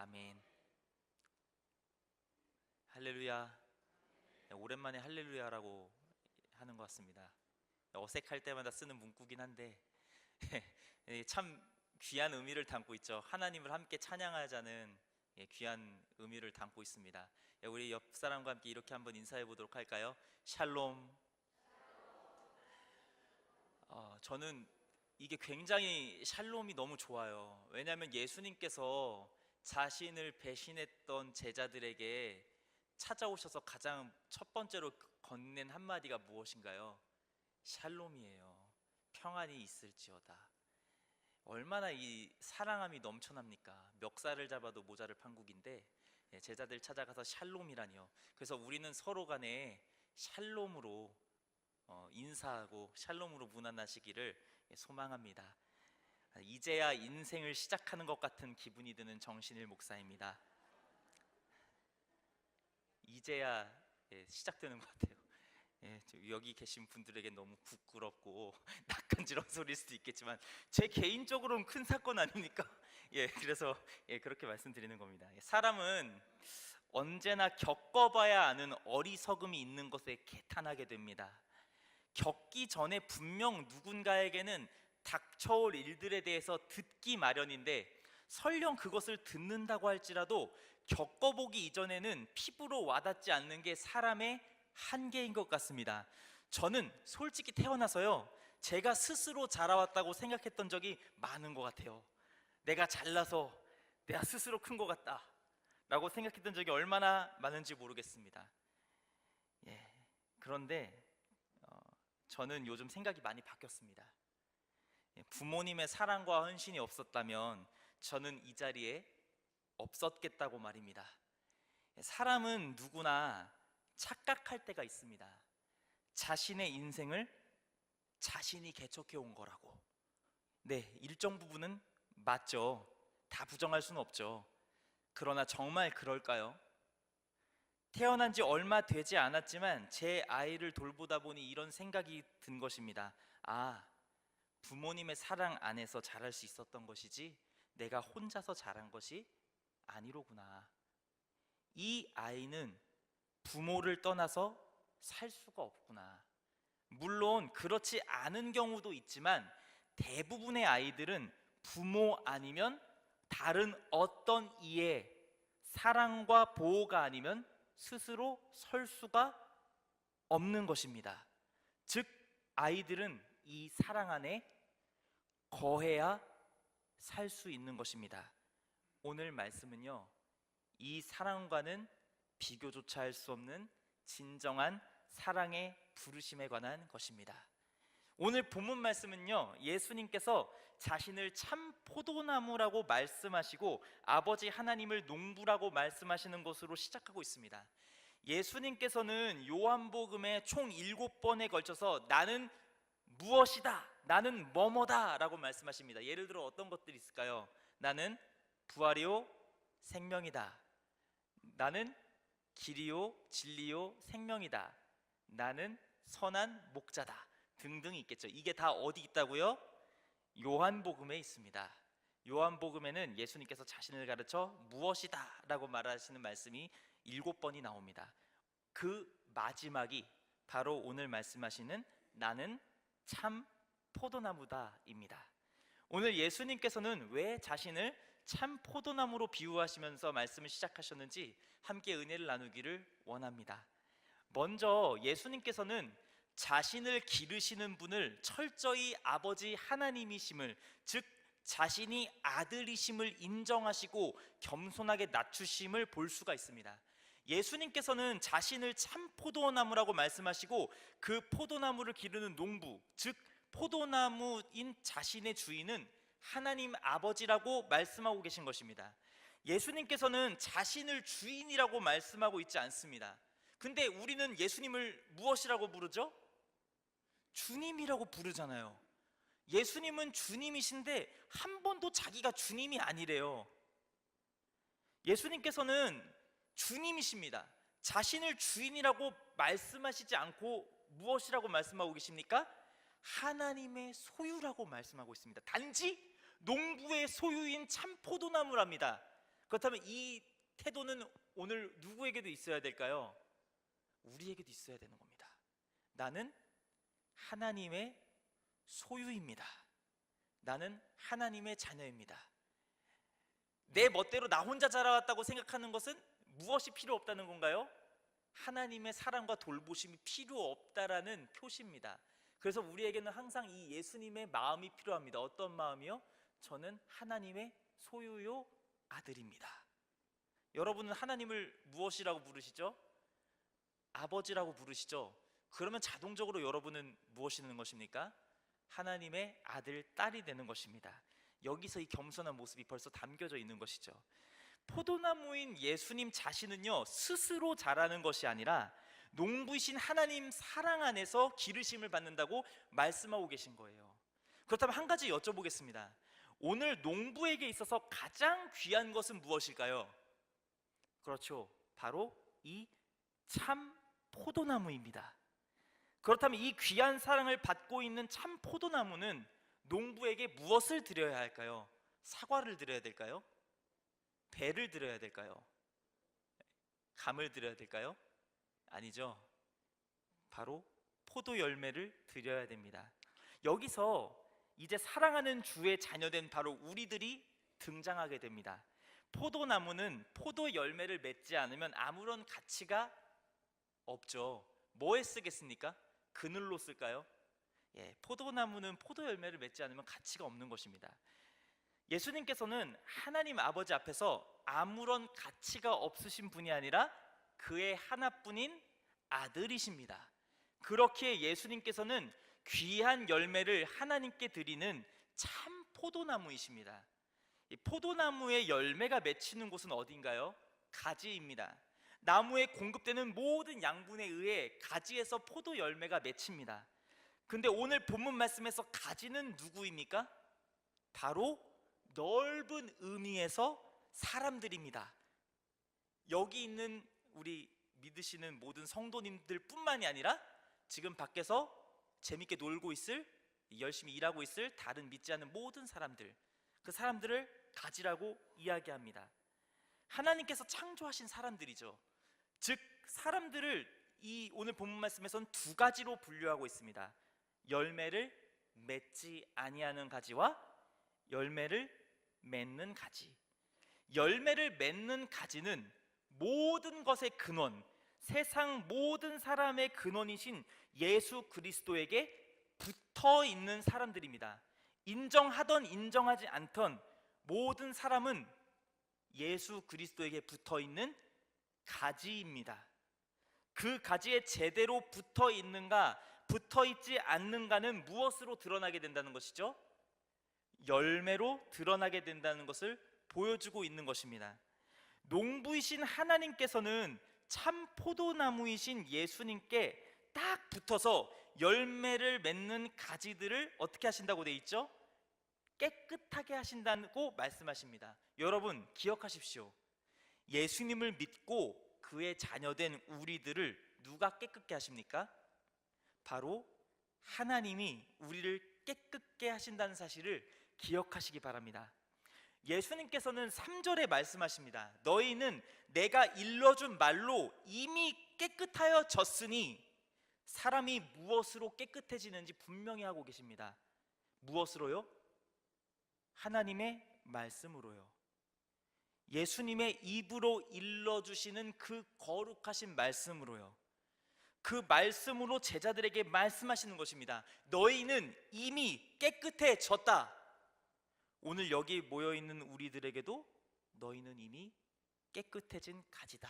아멘. 할렐루야. 오랜만에 할렐루야라고 하는 것 같습니다. 어색할 때마다 쓰는 문구긴 한데 참 귀한 의미를 담고 있죠. 하나님을 함께 찬양하자는 귀한 의미를 담고 있습니다. 우리 옆 사람과 함께 이렇게 한번 인사해 보도록 할까요? 샬롬. 저는 이게 굉장히 샬롬이 너무 좋아요. 왜냐하면 예수님께서 자신을 배신했던 제자들에게 찾아오셔서 가장 첫 번째로 건넨 한마디가 무엇인가요? 샬롬이에요. 평안이 있을지어다. 얼마나 이 사랑함이 넘쳐납니까? 멱살을 잡아도 모자를 판국인데 제자들 찾아가서 샬롬이라니요. 그래서 우리는 서로 간에 샬롬으로 인사하고 샬롬으로 무난하시기를 소망합니다. 이제야 인생을 시작하는 것 같은 기분이 드는 정신일 목사입니다. 이제야 시작되는 것 같아요. 여기 계신 분들에게 너무 부끄럽고 낯간지러운 소리일 수도 있겠지만 제 개인적으로는 큰 사건 아닙니까? 그래서 그렇게 말씀드리는 겁니다. 사람은 언제나 겪어봐야 아는 어리석음이 있는 것에 개탄하게 됩니다. 겪기 전에 분명 누군가에게는 닥쳐올 일들에 대해서 듣기 마련인데 설령 그것을 듣는다고 할지라도 겪어보기 이전에는 피부로 와닿지 않는 게 사람의 한계인 것 같습니다. 저는 솔직히 태어나서요, 제가 스스로 자라왔다고 생각했던 적이 많은 것 같아요. 내가 잘나서 내가 스스로 큰 것 같다 라고 생각했던 적이 얼마나 많은지 모르겠습니다. 그런데 저는 요즘 생각이 많이 바뀌었습니다. 부모님의 사랑과 헌신이 없었다면 저는 이 자리에 없었겠다고 말입니다. 사람은 누구나 착각할 때가 있습니다. 자신의 인생을 자신이 개척해 온 거라고. 일정 부분은 맞죠. 다 부정할 수는 없죠. 그러나 정말 그럴까요? 태어난 지 얼마 되지 않았지만 제 아이를 돌보다 보니 이런 생각이 든 것입니다. 부모님의 사랑 안에서 자랄 수 있었던 것이지 내가 혼자서 자란 것이 아니로구나. 이 아이는 부모를 떠나서 살 수가 없구나. 물론 그렇지 않은 경우도 있지만 대부분의 아이들은 부모 아니면 다른 어떤 이의 사랑과 보호가 아니면 스스로 설 수가 없는 것입니다. 즉 아이들은 이 사랑 안에 거해야 살 수 있는 것입니다. 오늘 말씀은요, 이 사랑과는 비교조차 할 수 없는 진정한 사랑의 부르심에 관한 것입니다. 오늘 본문 말씀은요, 예수님께서 자신을 참 포도나무라고 말씀하시고 아버지 하나님을 농부라고 말씀하시는 것으로 시작하고 있습니다. 예수님께서는 요한복음에 총 7번에 걸쳐서 나는 무엇이다, 나는 뭐뭐다 라고 말씀하십니다. 예를 들어 어떤 것들이 있을까요? 나는 부활이요 생명이다, 나는 길이요 진리요 생명이다, 나는 선한 목자다 등등 있겠죠. 이게 다 어디 있다고요? 요한복음에 있습니다. 요한복음에는 예수님께서 자신을 가르쳐 무엇이다 라고 말하시는 말씀이 7번이 나옵니다. 그 마지막이 바로 오늘 말씀하시는 나는 참 포도나무다 입니다. 오늘 예수님께서는 왜 자신을 참 포도나무로 비유하시면서 말씀을 시작하셨는지 함께 은혜를 나누기를 원합니다. 먼저 예수님께서는 자신을 기르시는 분을 철저히 아버지 하나님이심을, 즉 자신이 아들이심을 인정하시고 겸손하게 낮추심을 볼 수가 있습니다. 예수님께서는 자신을 참 포도나무라고 말씀하시고 그 포도나무를 기르는 농부, 즉 포도나무인 자신의 주인은 하나님 아버지라고 말씀하고 계신 것입니다. 예수님께서는 자신을 주인이라고 말씀하고 있지 않습니다. 근데 우리는 예수님을 무엇이라고 부르죠? 주님이라고 부르잖아요. 예수님은 주님이신데 한 번도 자기가 주님이 아니래요. 예수님께서는 주님이십니다. 자신을 주인이라고 말씀하시지 않고 무엇이라고 말씀하고 계십니까? 하나님의 소유라고 말씀하고 있습니다. 단지 농부의 소유인 참 포도나무랍니다. 그렇다면 이 태도는 오늘 누구에게도 있어야 될까요? 우리에게도 있어야 되는 겁니다. 나는 하나님의 소유입니다. 나는 하나님의 자녀입니다. 내 멋대로 나 혼자 자라왔다고 생각하는 것은 무엇이 필요 없다는 건가요? 하나님의 사랑과 돌보심이 필요 없다라는 표시입니다. 그래서 우리에게는 항상 이 예수님의 마음이 필요합니다. 어떤 마음이요? 저는 하나님의 소유요 아들입니다. 여러분은 하나님을 무엇이라고 부르시죠? 아버지라고 부르시죠? 그러면 자동적으로 여러분은 무엇이 되는 것입니까? 하나님의 아들, 딸이 되는 것입니다. 여기서 이 겸손한 모습이 벌써 담겨져 있는 것이죠. 포도나무인 예수님 자신은요, 스스로 자라는 것이 아니라 농부이신 하나님 사랑 안에서 기르심을 받는다고 말씀하고 계신 거예요. 그렇다면 한 가지 여쭤보겠습니다. 오늘 농부에게 있어서 가장 귀한 것은 무엇일까요? 그렇죠, 바로 이 참 포도나무입니다. 그렇다면 이 귀한 사랑을 받고 있는 참 포도나무는 농부에게 무엇을 드려야 할까요? 사과를 드려야 될까요? 배를 드려야 될까요? 감을 드려야 될까요? 아니죠. 바로 포도 열매를 드려야 됩니다. 여기서 이제 사랑하는 주의 자녀된 바로 우리들이 등장하게 됩니다. 포도나무는 포도 열매를 맺지 않으면 아무런 가치가 없죠. 뭐에 쓰겠습니까? 그늘로 쓸까요? 포도나무는 포도 열매를 맺지 않으면 가치가 없는 것입니다. 예수님께서는 하나님 아버지 앞에서 아무런 가치가 없으신 분이 아니라 그의 하나뿐인 아들이십니다. 그렇기에 예수님께서는 귀한 열매를 하나님께 드리는 참 포도나무이십니다. 이 포도나무의 열매가 맺히는 곳은 어딘가요? 가지입니다. 나무에 공급되는 모든 양분에 의해 가지에서 포도 열매가 맺힙니다. 근데 오늘 본문 말씀에서 가지는 누구입니까? 바로 넓은 의미에서 사람들입니다. 여기 있는 우리 믿으시는 모든 성도님들 뿐만이 아니라 지금 밖에서 재밌게 놀고 있을, 열심히 일하고 있을 다른 믿지 않는 모든 사람들, 그 사람들을 가지라고 이야기합니다. 하나님께서 창조하신 사람들이죠. 즉 사람들을 이 오늘 본문 말씀에서는 두 가지로 분류하고 있습니다. 열매를 맺지 아니하는 가지와 열매를 맺는 가지. 열매를 맺는 가지는 모든 것의 근원, 세상 모든 사람의 근원이신 예수 그리스도에게 붙어 있는 사람들입니다. 인정하던 인정하지 않던 모든 사람은 예수 그리스도에게 붙어 있는 가지입니다. 그 가지에 제대로 붙어 있는가, 붙어 있지 않는가는 무엇으로 드러나게 된다는 것이죠? 열매로 드러나게 된다는 것을 보여주고 있는 것입니다. 농부이신 하나님께서는 참 포도나무이신 예수님께 딱 붙어서 열매를 맺는 가지들을 어떻게 하신다고 되어 있죠? 깨끗하게 하신다고 말씀하십니다. 여러분 기억하십시오. 예수님을 믿고 그의 자녀된 우리들을 누가 깨끗게 하십니까? 바로 하나님이 우리를 깨끗게 하신다는 사실을 기억하시기 바랍니다. 예수님께서는 3절에 말씀하십니다. 너희는 내가 일러준 말로 이미 깨끗하여졌으니, 사람이 무엇으로 깨끗해지는지 분명히 하고 계십니다. 무엇으로요? 하나님의 말씀으로요. 예수님의 입으로 일러주시는 그 거룩하신 말씀으로요. 그 말씀으로 제자들에게 말씀하시는 것입니다. 너희는 이미 깨끗해졌다. 오늘 여기 모여있는 우리들에게도 너희는 이미 깨끗해진 가지다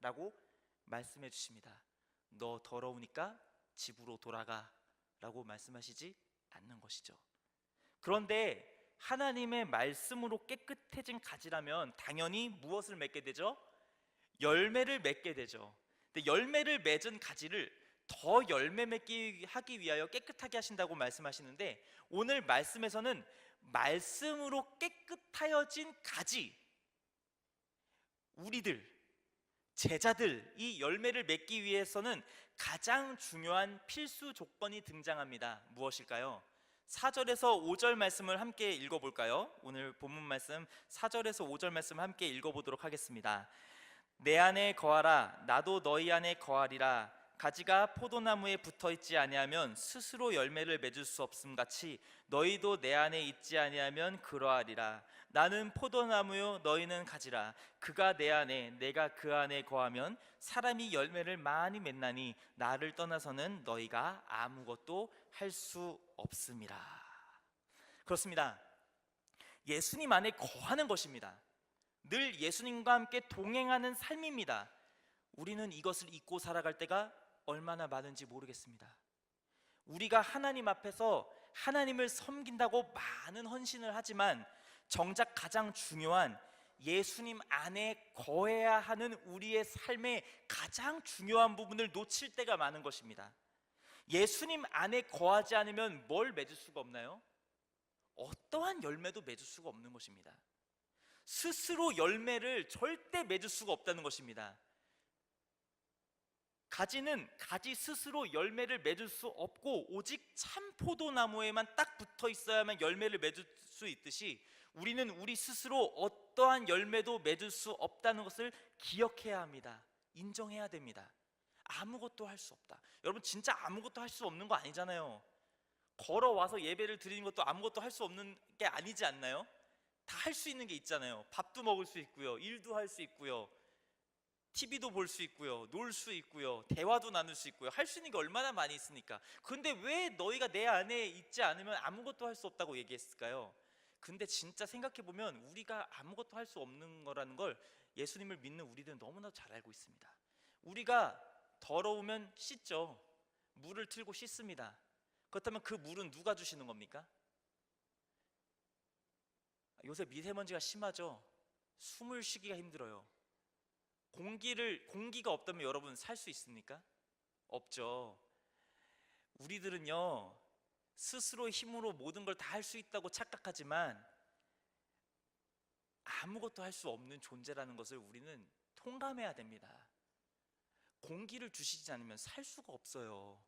라고 말씀해 주십니다. 너 더러우니까 집으로 돌아가 라고 말씀하시지 않는 것이죠. 그런데 하나님의 말씀으로 깨끗해진 가지라면 당연히 무엇을 맺게 되죠? 열매를 맺게 되죠. 근데 열매를 맺은 가지를 더 열매 맺게 하기 위하여 깨끗하게 하신다고 말씀하시는데, 오늘 말씀에서는 말씀으로 깨끗하여진 가지, 우리들 제자들, 이 열매를 맺기 위해서는 가장 중요한 필수 조건이 등장합니다. 무엇일까요? 4절에서 5절 말씀을 함께 읽어볼까요? 오늘 본문 말씀 4절에서 5절 말씀 함께 읽어보도록 하겠습니다. 내 안에 거하라, 나도 너희 안에 거하리라. 가지가 포도나무에 붙어있지 아니하면 스스로 열매를 맺을 수 없음 같이 너희도 내 안에 있지 아니하면 그러하리라. 나는 포도나무요 너희는 가지라. 그가 내 안에 내가 그 안에 거하면 사람이 열매를 많이 맺나니 나를 떠나서는 너희가 아무것도 할 수 없음이라. 그렇습니다. 예수님 안에 거하는 것입니다. 늘 예수님과 함께 동행하는 삶입니다. 우리는 이것을 잊고 살아갈 때가 얼마나 많은지 모르겠습니다. 우리가 하나님 앞에서 하나님을 섬긴다고 많은 헌신을 하지만 정작 가장 중요한 예수님 안에 거해야 하는 우리의 삶의 가장 중요한 부분을 놓칠 때가 많은 것입니다. 예수님 안에 거하지 않으면 뭘 맺을 수가 없나요? 어떠한 열매도 맺을 수가 없는 것입니다. 스스로 열매를 절대 맺을 수가 없다는 것입니다. 가지는 가지 스스로 열매를 맺을 수 없고 오직 참 포도나무에만 딱 붙어 있어야만 열매를 맺을 수 있듯이 우리는 우리 스스로 어떠한 열매도 맺을 수 없다는 것을 기억해야 합니다. 인정해야 됩니다. 아무것도 할 수 없다. 여러분 진짜 아무것도 할 수 없는 거 아니잖아요. 걸어와서 예배를 드리는 것도 아무것도 할 수 없는 게 아니지 않나요? 다 할 수 있는 게 있잖아요. 밥도 먹을 수 있고요, 일도 할 수 있고요, TV도 볼 수 있고요, 놀 수 있고요, 대화도 나눌 수 있고요. 할 수 있는 게 얼마나 많이 있습니까? 근데 왜 너희가 내 안에 있지 않으면 아무것도 할 수 없다고 얘기했을까요? 근데 진짜 생각해보면 우리가 아무것도 할 수 없는 거라는 걸 예수님을 믿는 우리들은 너무나 잘 알고 있습니다. 우리가 더러우면 씻죠. 물을 틀고 씻습니다. 그렇다면 그 물은 누가 주시는 겁니까? 요새 미세먼지가 심하죠. 숨을 쉬기가 힘들어요. 공기가 없다면 여러분 살 수 있습니까? 없죠. 우리들은요 스스로 힘으로 모든 걸 다 할 수 있다고 착각하지만 아무것도 할 수 없는 존재라는 것을 우리는 통감해야 됩니다. 공기를 주시지 않으면 살 수가 없어요.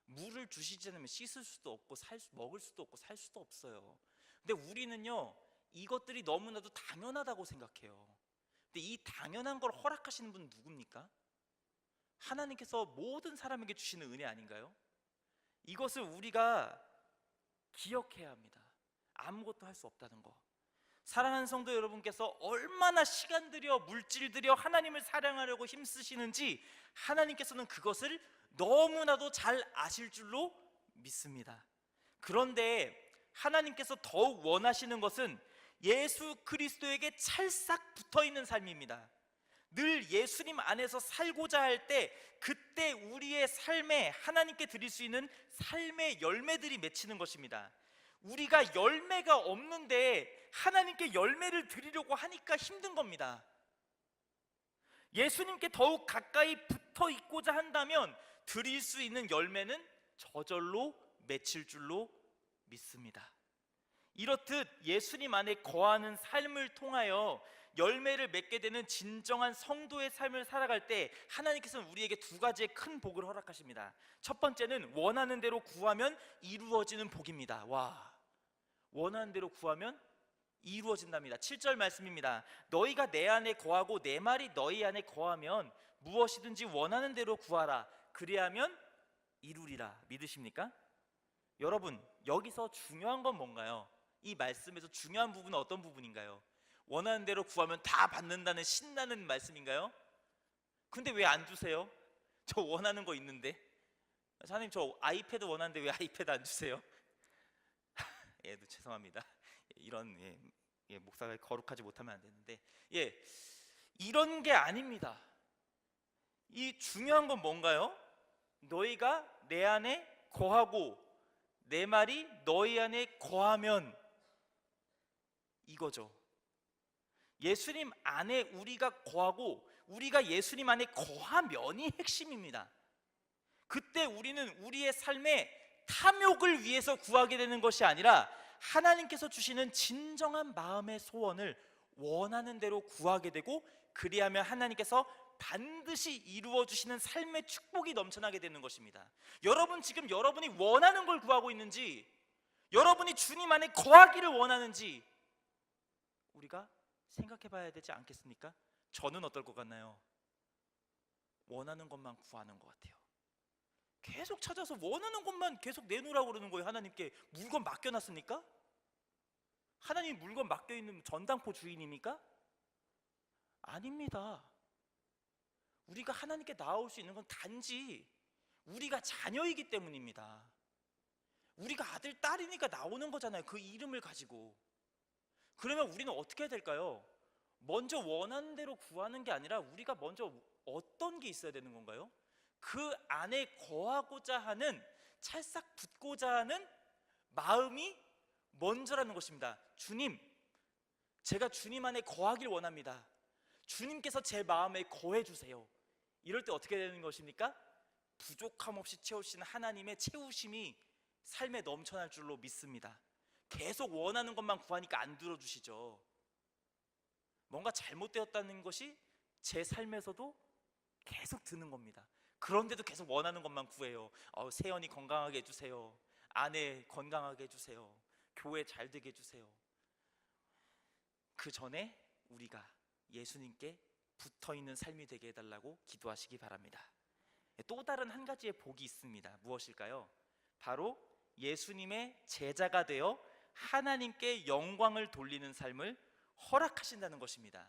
물을 주시지 않으면 씻을 수도 없고 먹을 수도 없고 살 수도 없어요. 근데 우리는요 이것들이 너무나도 당연하다고 생각해요. 근데 이 당연한 걸 허락하시는 분은 누굽니까? 하나님께서 모든 사람에게 주시는 은혜 아닌가요? 이것을 우리가 기억해야 합니다. 아무것도 할 수 없다는 거. 사랑하는 성도 여러분께서 얼마나 시간 들여 물질 들여 하나님을 사랑하려고 힘쓰시는지 하나님께서는 그것을 너무나도 잘 아실 줄로 믿습니다. 그런데 하나님께서 더욱 원하시는 것은 예수 그리스도에게 찰싹 붙어있는 삶입니다. 늘 예수님 안에서 살고자 할 때 그때 우리의 삶에 하나님께 드릴 수 있는 삶의 열매들이 맺히는 것입니다. 우리가 열매가 없는데 하나님께 열매를 드리려고 하니까 힘든 겁니다. 예수님께 더욱 가까이 붙어 있고자 한다면 드릴 수 있는 열매는 저절로 맺힐 줄로 믿습니다. 이렇듯 예수님 안에 거하는 삶을 통하여 열매를 맺게 되는 진정한 성도의 삶을 살아갈 때 하나님께서는 우리에게 두 가지의 큰 복을 허락하십니다. 첫 번째는 원하는 대로 구하면 이루어지는 복입니다. 원하는 대로 구하면 이루어진답니다. 7절 말씀입니다. 너희가 내 안에 거하고 내 말이 너희 안에 거하면 무엇이든지 원하는 대로 구하라. 그리하면 이루리라. 믿으십니까? 여러분 여기서 중요한 건 뭔가요? 이 말씀에서 중요한 부분은 어떤 부분인가요? 원하는 대로 구하면 다 받는다는 신나는 말씀인가요? 근데 왜 안 주세요? 저 원하는 거 있는데. 사장님 저 아이패드 원하는데 왜 아이패드 안 주세요? 죄송합니다. 이런 목사가 거룩하지 못하면 안 되는데 이런 게 아닙니다. 이 중요한 건 뭔가요? 너희가 내 안에 거하고 내 말이 너희 안에 거하면, 이거죠. 예수님 안에 우리가 거하고 우리가 예수님 안에 거하면이 핵심입니다. 그때 우리는 우리의 삶에 탐욕을 위해서 구하게 되는 것이 아니라 하나님께서 주시는 진정한 마음의 소원을 원하는 대로 구하게 되고, 그리하면 하나님께서 반드시 이루어 주시는 삶의 축복이 넘쳐나게 되는 것입니다. 여러분 지금 여러분이 원하는 걸 구하고 있는지 여러분이 주님 안에 거하기를 원하는지 우리가 생각해 봐야 되지 않겠습니까? 저는 어떨 것 같나요? 원하는 것만 구하는 것 같아요. 계속 찾아서 원하는 것만 계속 내놓으라고 그러는 거예요. 하나님께 물건 맡겨놨습니까? 하나님 물건 맡겨있는 전당포 주인입니까? 아닙니다. 우리가 하나님께 나올 수 있는 건 단지 우리가 자녀이기 때문입니다. 우리가 아들, 딸이니까 나오는 거잖아요. 그 이름을 가지고. 그러면 우리는 어떻게 해야 될까요? 먼저 원하는 대로 구하는 게 아니라 우리가 먼저 어떤 게 있어야 되는 건가요? 그 안에 거하고자 하는, 찰싹 붙고자 하는 마음이 먼저라는 것입니다. 주님, 제가 주님 안에 거하길 원합니다. 주님께서 제 마음에 거해 주세요. 이럴 때 어떻게 되는 것입니까? 부족함 없이 채우시는 하나님의 채우심이 삶에 넘쳐날 줄로 믿습니다. 계속 원하는 것만 구하니까 안 들어주시죠. 뭔가 잘못되었다는 것이 제 삶에서도 계속 드는 겁니다. 그런데도 계속 원하는 것만 구해요. 세연이 건강하게 해주세요. 아내 건강하게 해주세요. 교회 잘 되게 해주세요. 그 전에 우리가 예수님께 붙어있는 삶이 되게 해달라고 기도하시기 바랍니다. 또 다른 한 가지의 복이 있습니다. 무엇일까요? 바로 예수님의 제자가 되어 하나님께 영광을 돌리는 삶을 허락하신다는 것입니다.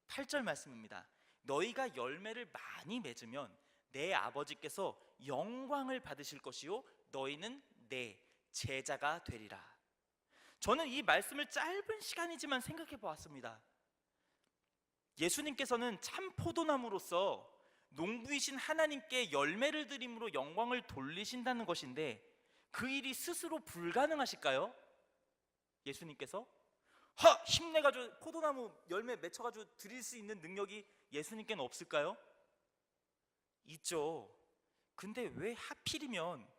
8절 말씀입니다. 너희가 열매를 많이 맺으면 내 아버지께서 영광을 받으실 것이요 너희는 내 제자가 되리라. 저는 이 말씀을 짧은 시간이지만 생각해 보았습니다. 예수님께서는 참 포도나무로서 농부이신 하나님께 열매를 드림으로 영광을 돌리신다는 것인데 그 일이 스스로 불가능하실까요? 예수님께서 힘내가지고 포도나무 열매 맺혀가지고 드릴 수 있는 능력이 예수님께는 없을까요? 있죠. 근데 왜 하필이면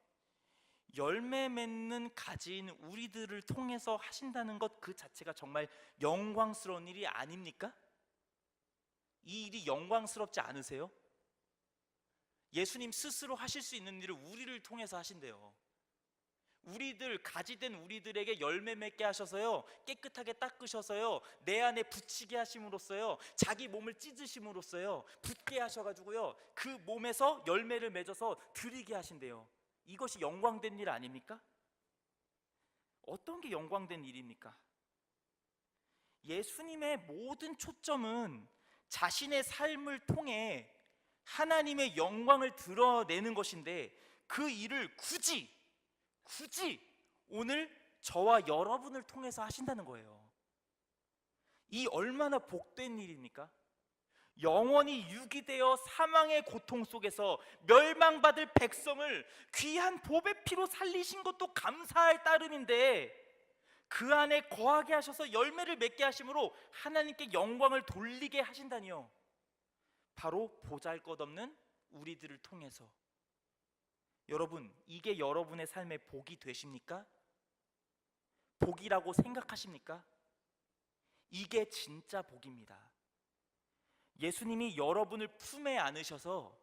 열매 맺는 가지인 우리들을 통해서 하신다는 것 그 자체가 정말 영광스러운 일이 아닙니까? 이 일이 영광스럽지 않으세요? 예수님 스스로 하실 수 있는 일을 우리를 통해서 하신대요. 우리들, 가지된 우리들에게 열매 맺게 하셔서요, 깨끗하게 닦으셔서요, 내 안에 붙이게 하심으로써요, 자기 몸을 찢으심으로써요, 붙게 하셔가지고요, 그 몸에서 열매를 맺어서 드리게 하신대요. 이것이 영광된 일 아닙니까? 어떤 게 영광된 일입니까? 예수님의 모든 초점은 자신의 삶을 통해 하나님의 영광을 드러내는 것인데 그 일을 굳이 오늘 저와 여러분을 통해서 하신다는 거예요. 이 얼마나 복된 일입니까? 영원히 유기되어 사망의 고통 속에서 멸망받을 백성을 귀한 보배 피로 살리신 것도 감사할 따름인데 그 안에 거하게 하셔서 열매를 맺게 하심으로 하나님께 영광을 돌리게 하신다니요. 바로 보잘것없는 우리들을 통해서. 여러분, 이게 여러분의 삶의 복이 되십니까? 복이라고 생각하십니까? 이게 진짜 복입니다. 예수님이 여러분을 품에 안으셔서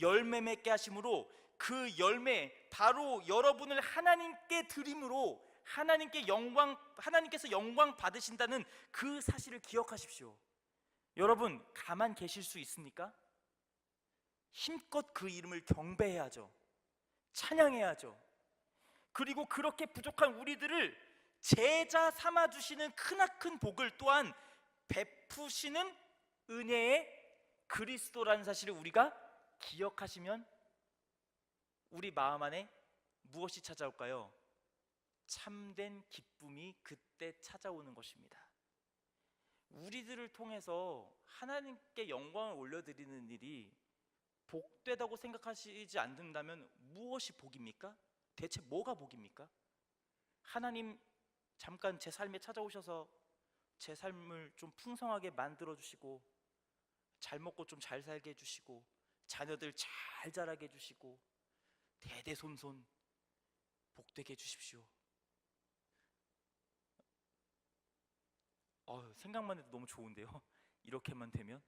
열매 맺게 하심으로 그 열매, 바로 여러분을 하나님께 드림으로 하나님께서 영광 받으신다는 그 사실을 기억하십시오. 여러분, 가만 계실 수 있습니까? 힘껏 그 이름을 경배해야죠. 찬양해야죠. 그리고 그렇게 부족한 우리들을 제자 삼아 주시는 크나큰 복을 또한 베푸시는 은혜의 그리스도라는 사실을 우리가 기억하시면 우리 마음 안에 무엇이 찾아올까요? 참된 기쁨이 그때 찾아오는 것입니다. 우리들을 통해서 하나님께 영광을 올려드리는 일이 복되다고 생각하시지 않는다면 무엇이 복입니까? 대체 뭐가 복입니까? 하나님 잠깐 제 삶에 찾아오셔서 제 삶을 좀 풍성하게 만들어 주시고 잘 먹고 좀 잘 살게 해주시고 자녀들 잘 자라게 해주시고 대대손손 복되게 해주십시오. 생각만 해도 너무 좋은데요. 이렇게만 되면.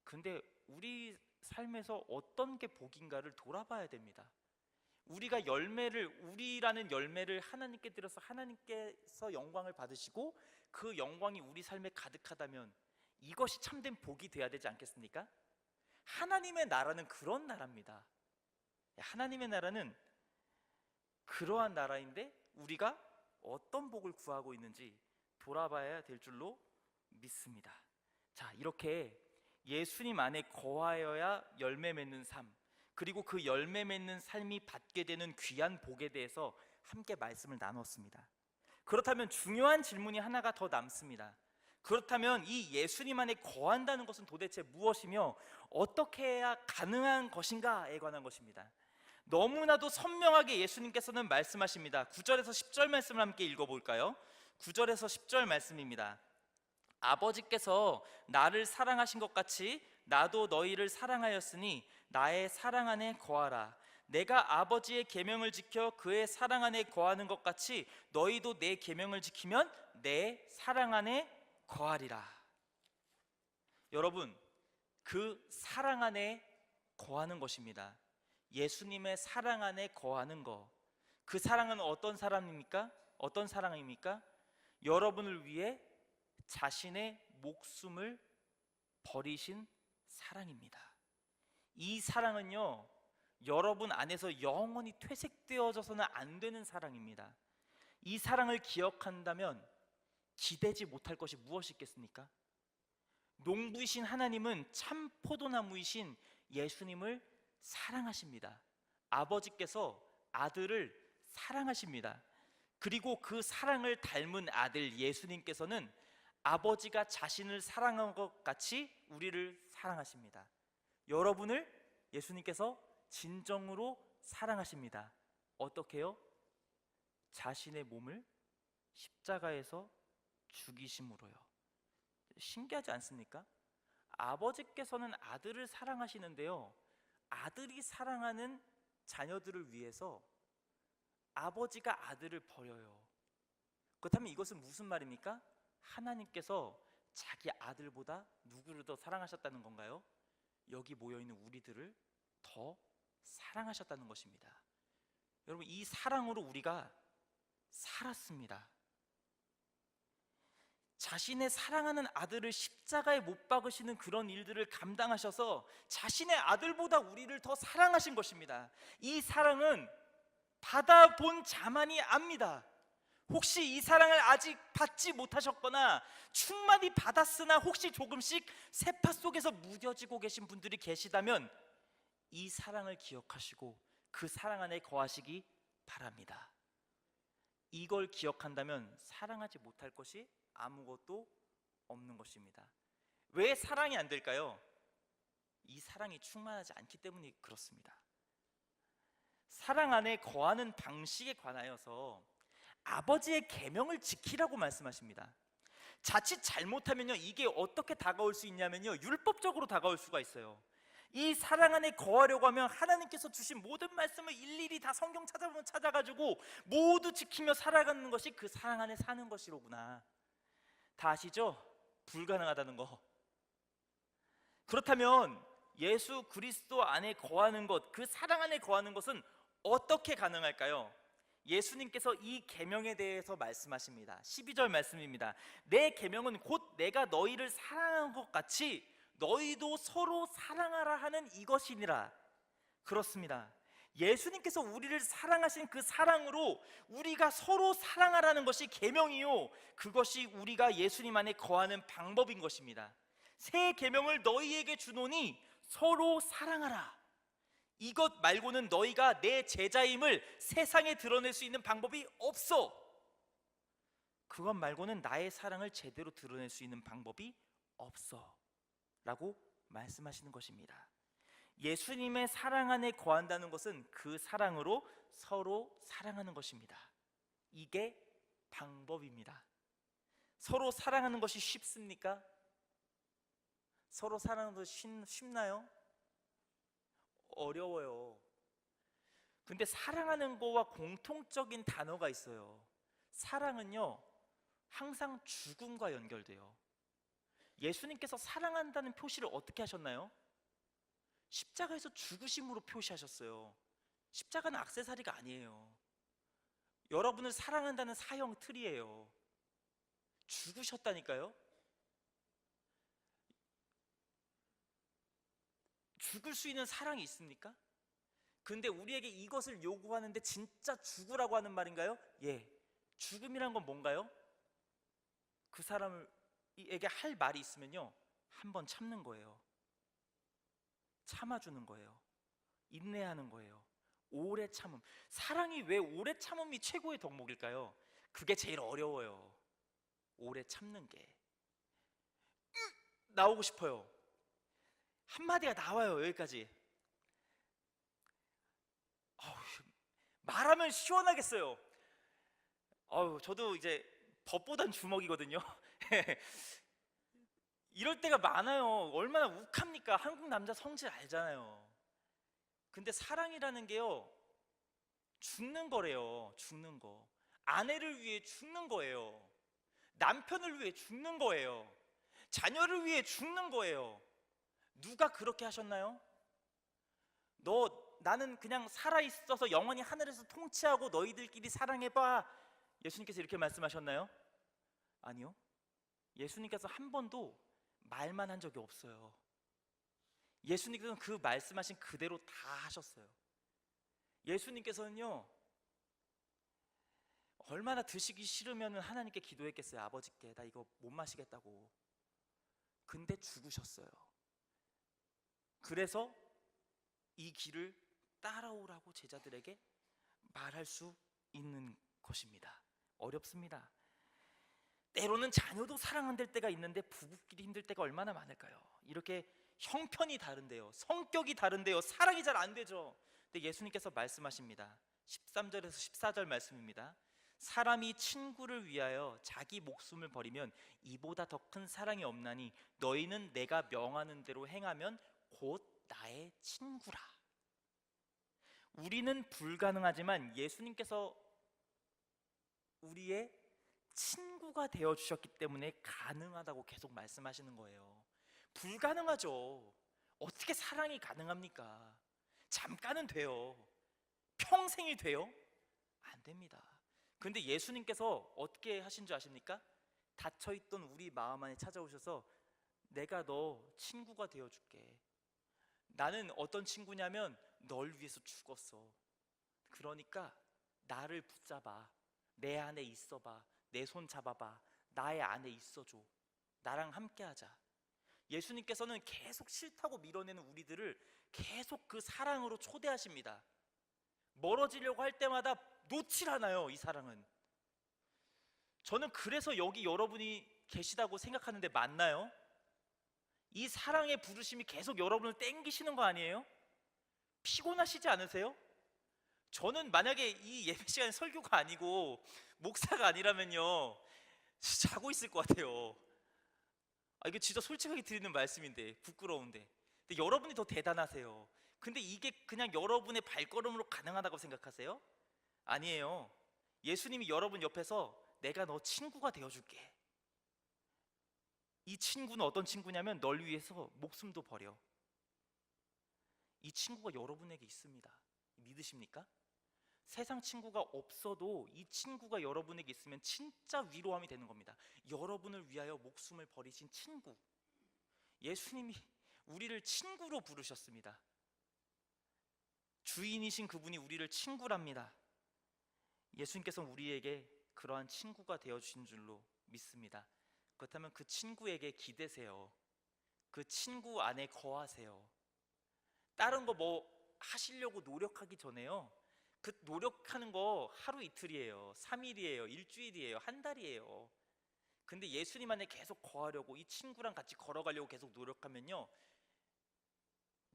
근데 우리 삶에서 어떤 게 복인가를 돌아봐야 됩니다. 우리가 우리라는 열매를 하나님께 드려서 하나님께서 영광을 받으시고 그 영광이 우리 삶에 가득하다면 이것이 참된 복이 되어야 되지 않겠습니까? 하나님의 나라는 그런 나라입니다. 하나님의 나라는 그러한 나라인데 우리가 어떤 복을 구하고 있는지 돌아봐야 될 줄로 믿습니다. 자, 이렇게 예수님 안에 거하여야 열매 맺는 삶, 그리고 그 열매 맺는 삶이 받게 되는 귀한 복에 대해서 함께 말씀을 나눴습니다. 그렇다면 중요한 질문이 하나가 더 남습니다. 그렇다면 이 예수님 안에 거한다는 것은 도대체 무엇이며 어떻게 해야 가능한 것인가에 관한 것입니다. 너무나도 선명하게 예수님께서는 말씀하십니다. 9절에서 10절 말씀을 함께 읽어볼까요? 9절에서 10절 말씀입니다. 아버지께서 나를 사랑하신 것 같이 나도 너희를 사랑하였으니 나의 사랑 안에 거하라. 내가 아버지의 계명을 지켜 그의 사랑 안에 거하는 것 같이 너희도 내 계명을 지키면 내 사랑 안에 거하리라. 여러분, 그 사랑 안에 거하는 것입니다. 예수님의 사랑 안에 거하는 것. 그 사랑은 어떤 사랑입니까? 어떤 사랑입니까? 여러분을 위해 자신의 목숨을 버리신 사랑입니다. 이 사랑은요, 여러분 안에서 영원히 퇴색되어져서는 안 되는 사랑입니다. 이 사랑을 기억한다면 기대지 못할 것이 무엇이 있겠습니까? 농부이신 하나님은 참 포도나무이신 예수님을 사랑하십니다. 아버지께서 아들을 사랑하십니다. 그리고 그 사랑을 닮은 아들 예수님께서는 아버지가 자신을 사랑한 것 같이 우리를 사랑하십니다. 여러분을 예수님께서 진정으로 사랑하십니다. 어떻게요? 자신의 몸을 십자가에서 죽이심으로요. 신기하지 않습니까? 아버지께서는 아들을 사랑하시는데요, 아들이 사랑하는 자녀들을 위해서 아버지가 아들을 버려요. 그렇다면 이것은 무슨 말입니까? 하나님께서 자기 아들보다 누구를 더 사랑하셨다는 건가요? 여기 모여있는 우리들을 더 사랑하셨다는 것입니다. 여러분, 이 사랑으로 우리가 살았습니다. 자신의 사랑하는 아들을 십자가에 못 박으시는 그런 일들을 감당하셔서 자신의 아들보다 우리를 더 사랑하신 것입니다. 이 사랑은 받아본 자만이 압니다. 혹시 이 사랑을 아직 받지 못하셨거나 충만히 받았으나 혹시 조금씩 세파 속에서 무뎌지고 계신 분들이 계시다면 이 사랑을 기억하시고 그 사랑 안에 거하시기 바랍니다. 이걸 기억한다면 사랑하지 못할 것이 아무것도 없는 것입니다. 왜 사랑이 안 될까요? 이 사랑이 충만하지 않기 때문이 그렇습니다. 사랑 안에 거하는 방식에 관하여서 아버지의 계명을 지키라고 말씀하십니다. 자칫 잘못하면요, 이게 어떻게 다가올 수 있냐면요, 율법적으로 다가올 수가 있어요. 이 사랑 안에 거하려고 하면 하나님께서 주신 모든 말씀을 일일이 다 성경 찾아보면 찾아가지고 모두 지키며 살아가는 것이 그 사랑 안에 사는 것이로구나. 다 아시죠? 불가능하다는 거. 그렇다면 예수 그리스도 안에 거하는 것, 그 사랑 안에 거하는 것은 어떻게 가능할까요? 예수님께서 이 계명에 대해서 말씀하십니다. 12절 말씀입니다. 내 계명은 곧 내가 너희를 사랑한 것 같이 너희도 서로 사랑하라 하는 이것이니라. 그렇습니다. 예수님께서 우리를 사랑하신 그 사랑으로 우리가 서로 사랑하라는 것이 계명이요, 그것이 우리가 예수님 안에 거하는 방법인 것입니다. 새 계명을 너희에게 주노니 서로 사랑하라. 이것 말고는 너희가 내 제자임을 세상에 드러낼 수 있는 방법이 없어. 그것 말고는 나의 사랑을 제대로 드러낼 수 있는 방법이 없어 라고 말씀하시는 것입니다. 예수님의 사랑 안에 거한다는 것은 그 사랑으로 서로 사랑하는 것입니다. 이게 방법입니다. 서로 사랑하는 것이 쉽습니까? 서로 사랑하는 것이 쉽나요? 어려워요. 근데 사랑하는 거와 공통적인 단어가 있어요. 사랑은요, 항상 죽음과 연결돼요. 예수님께서 사랑한다는 표시를 어떻게 하셨나요? 십자가에서 죽으심으로 표시하셨어요. 십자가는 액세서리가 아니에요. 여러분을 사랑한다는 사형 틀이에요. 죽으셨다니까요. 죽을 수 있는 사랑이 있습니까? 근데 우리에게 이것을 요구하는데 진짜 죽으라고 하는 말인가요? 예. 죽음이란 건 뭔가요? 그 사람에게 할 말이 있으면요, 한번 참는 거예요. 참아주는 거예요. 인내하는 거예요. 오래 참음. 사랑이 왜 오래 참음이 최고의 덕목일까요? 그게 제일 어려워요. 오래 참는 게. 나오고 싶어요. 한마디가 나와요. 여기까지. 말하면 시원하겠어요. 저도 이제 법보단 주먹이거든요. 이럴 때가 많아요. 얼마나 욱합니까? 한국 남자 성질 알잖아요. 근데 사랑이라는 게요, 죽는 거래요. 죽는 거. 아내를 위해 죽는 거예요. 남편을 위해 죽는 거예요. 자녀를 위해 죽는 거예요. 누가 그렇게 하셨나요? 나는 그냥 살아있어서 영원히 하늘에서 통치하고 너희들끼리 사랑해봐. 예수님께서 이렇게 말씀하셨나요? 아니요. 예수님께서 한 번도 말만 한 적이 없어요. 예수님께서는 그 말씀하신 그대로 다 하셨어요. 예수님께서는요, 얼마나 드시기 싫으면 하나님께 기도했겠어요. 아버지께 나 이거 못 마시겠다고. 근데 죽으셨어요. 그래서 이 길을 따라오라고 제자들에게 말할 수 있는 것입니다. 어렵습니다. 때로는 자녀도 사랑 안 될 때가 있는데 부부끼리 힘들 때가 얼마나 많을까요? 이렇게 형편이 다른데요, 성격이 다른데요, 사랑이 잘 안 되죠. 근데 예수님께서 말씀하십니다. 13절에서 14절 말씀입니다. 사람이 친구를 위하여 자기 목숨을 버리면 이보다 더 큰 사랑이 없나니 너희는 내가 명하는 대로 행하면 곧 나의 친구라. 우리는 불가능하지만 예수님께서 우리의 친구가 되어 주셨기 때문에 가능하다고 계속 말씀하시는 거예요. 불가능하죠. 어떻게 사랑이 가능합니까? 잠깐은 돼요. 평생이 돼요? 안 됩니다. 근데 예수님께서 어떻게 하신 줄 아십니까? 닫혀있던 우리 마음 안에 찾아오셔서 내가 너 친구가 되어줄게. 나는 어떤 친구냐면 널 위해서 죽었어. 그러니까 나를 붙잡아. 내 안에 있어봐. 내 손 잡아봐. 나의 안에 있어줘. 나랑 함께하자. 예수님께서는 계속 싫다고 밀어내는 우리들을 계속 그 사랑으로 초대하십니다. 멀어지려고 할 때마다 놓질 않아요. 이 사랑은. 저는 그래서 여기 여러분이 계시다고 생각하는데 맞나요? 이 사랑의 부르심이 계속 여러분을 땡기시는 거 아니에요? 피곤하시지 않으세요? 저는 만약에 이 예배 시간에 설교가 아니고 목사가 아니라면요, 자고 있을 것 같아요. 이게 진짜 솔직하게 드리는 말씀인데 부끄러운데. 근데 여러분이 더 대단하세요. 근데 이게 그냥 여러분의 발걸음으로 가능하다고 생각하세요? 아니에요. 예수님이 여러분 옆에서 내가 너 친구가 되어줄게. 이 친구는 어떤 친구냐면 널 위해서 목숨도 버려. 이 친구가 여러분에게 있습니다. 믿으십니까? 세상 친구가 없어도 이 친구가 여러분에게 있으면 진짜 위로함이 되는 겁니다. 여러분을 위하여 목숨을 버리신 친구. 예수님이 우리를 친구로 부르셨습니다. 주인이신 그분이 우리를 친구랍니다. 예수님께서는 우리에게 그러한 친구가 되어주신 줄로 믿습니다. 그렇다면 그 친구에게 기대세요. 그 친구 안에 거하세요. 다른 거 하시려고 노력하기 전에요, 그 노력하는 거 하루 이틀이에요, 3일이에요, 일주일이에요, 한 달이에요. 근데 예수님 안에 계속 거하려고, 이 친구랑 같이 걸어가려고 계속 노력하면요,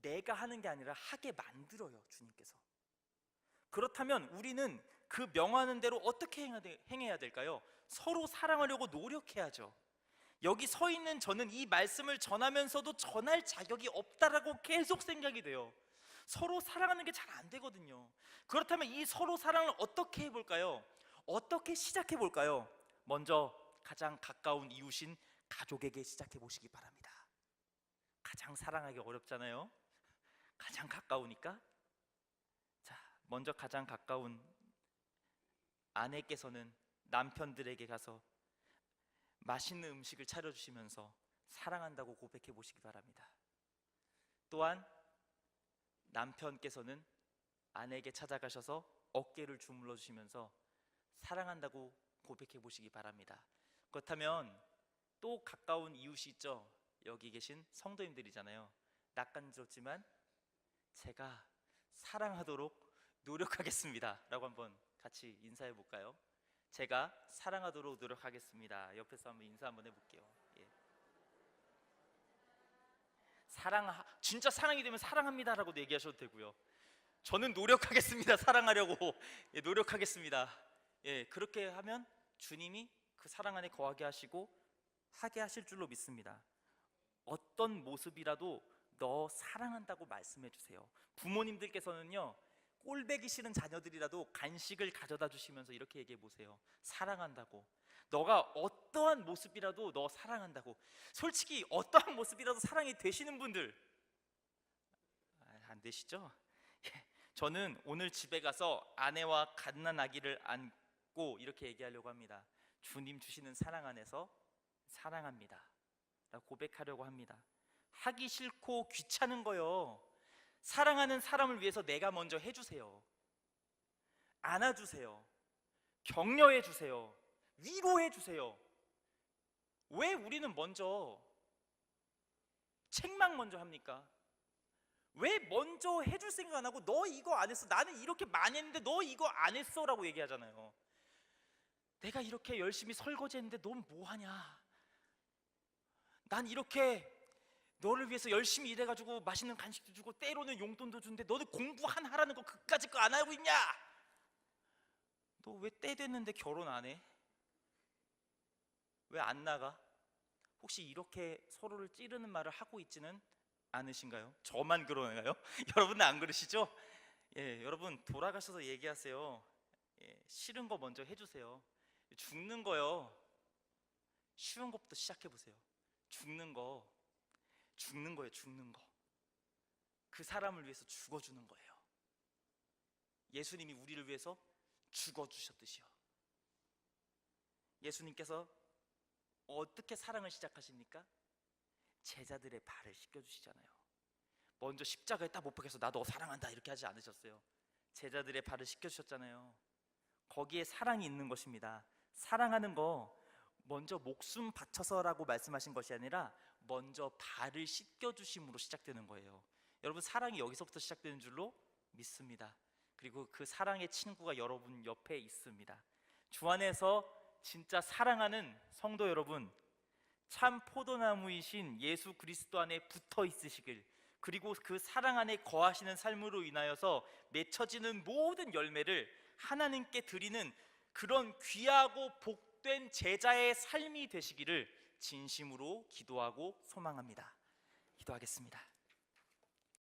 내가 하는 게 아니라 하게 만들어요, 주님께서. 그렇다면 우리는 그 명하는 대로 어떻게 행해야 될까요? 서로 사랑하려고 노력해야죠. 여기 서 있는 저는 이 말씀을 전하면서도 전할 자격이 없다라고 계속 생각이 돼요. 서로 사랑하는 게 잘 안 되거든요. 그렇다면 이 서로 사랑을 어떻게 해볼까요? 어떻게 시작해 볼까요? 먼저 가장 가까운 이웃인 가족에게 시작해 보시기 바랍니다. 가장 사랑하기 어렵잖아요. 가장 가까우니까. 자, 먼저 가장 가까운 아내께서는 남편들에게 가서 맛있는 음식을 차려주시면서 사랑한다고 고백해 보시기 바랍니다. 또한 남편께서는 아내에게 찾아가셔서 어깨를 주물러 주시면서 사랑한다고 고백해 보시기 바랍니다. 그렇다면 또 가까운 이웃이 있죠. 여기 계신 성도님들이잖아요. 낯간지럽지만 제가 사랑하도록 노력하겠습니다 라고 한번 같이 인사해 볼까요? 제가 사랑하도록 노력하겠습니다. 옆에서 한번 인사 한번 해볼게요. 예. 진짜 사랑이 되면 사랑합니다라고도 얘기하셔도 되고요. 저는 노력하겠습니다. 사랑하려고 예, 노력하겠습니다. 예, 그렇게 하면 주님이 그 사랑 안에 거하게 하시고 하게 하실 줄로 믿습니다. 어떤 모습이라도 너 사랑한다고 말씀해 주세요. 부모님들께서는요, 꼴배기 싫은 자녀들이라도 간식을 가져다 주시면서 이렇게 얘기해 보세요. 사랑한다고. 너가 어떠한 모습이라도 너 사랑한다고. 솔직히 어떠한 모습이라도 사랑이 되시는 분들 안 되시죠? 저는 오늘 집에 가서 아내와 갓난 아기를 안고 이렇게 얘기하려고 합니다. 주님 주시는 사랑 안에서 사랑합니다 라고 고백하려고 합니다. 하기 싫고 귀찮은 거요, 사랑하는 사람을 위해서 내가 먼저 해주세요. 안아주세요. 격려해주세요. 위로해주세요. 왜 우리는 먼저 책망 먼저 합니까? 왜 먼저 해줄 생각 안 하고 너 이거 안 했어, 나는 이렇게 많이 했는데 너 이거 안 했어 라고 얘기하잖아요. 내가 이렇게 열심히 설거지 했는데 넌 뭐하냐, 난 이렇게 너를 위해서 열심히 일해가지고 맛있는 간식도 주고 때로는 용돈도 주는데 너는 공부하라는 거 그까짓 거 안 하고 있냐? 너 왜 때 됐는데 결혼 안 해? 왜 안 나가? 혹시 이렇게 서로를 찌르는 말을 하고 있지는 않으신가요? 저만 그러나요? 여러분은 안 그러시죠? 예, 여러분 돌아가셔서 얘기하세요. 예, 싫은 거 먼저 해주세요. 죽는 거요, 쉬운 것부터 시작해 보세요. 죽는 거예요. 죽는 거. 그 사람을 위해서 죽어주는 거예요. 예수님이 우리를 위해서 죽어주셨듯이요. 예수님께서 어떻게 사랑을 시작하십니까? 제자들의 발을 씻겨주시잖아요. 먼저 십자가에 딱 못 박혀서 나 너 사랑한다 이렇게 하지 않으셨어요. 제자들의 발을 씻겨주셨잖아요. 거기에 사랑이 있는 것입니다. 사랑하는 거 먼저 목숨 바쳐서라고 말씀하신 것이 아니라 먼저 발을 씻겨주심으로 시작되는 거예요. 여러분, 사랑이 여기서부터 시작되는 줄로 믿습니다. 그리고 그 사랑의 친구가 여러분 옆에 있습니다. 주 안에서 진짜 사랑하는 성도 여러분, 참 포도나무이신 예수 그리스도 안에 붙어 있으시길, 그리고 그 사랑 안에 거하시는 삶으로 인하여서 맺혀지는 모든 열매를 하나님께 드리는 그런 귀하고 복된 제자의 삶이 되시기를 진심으로 기도하고 소망합니다. 기도하겠습니다.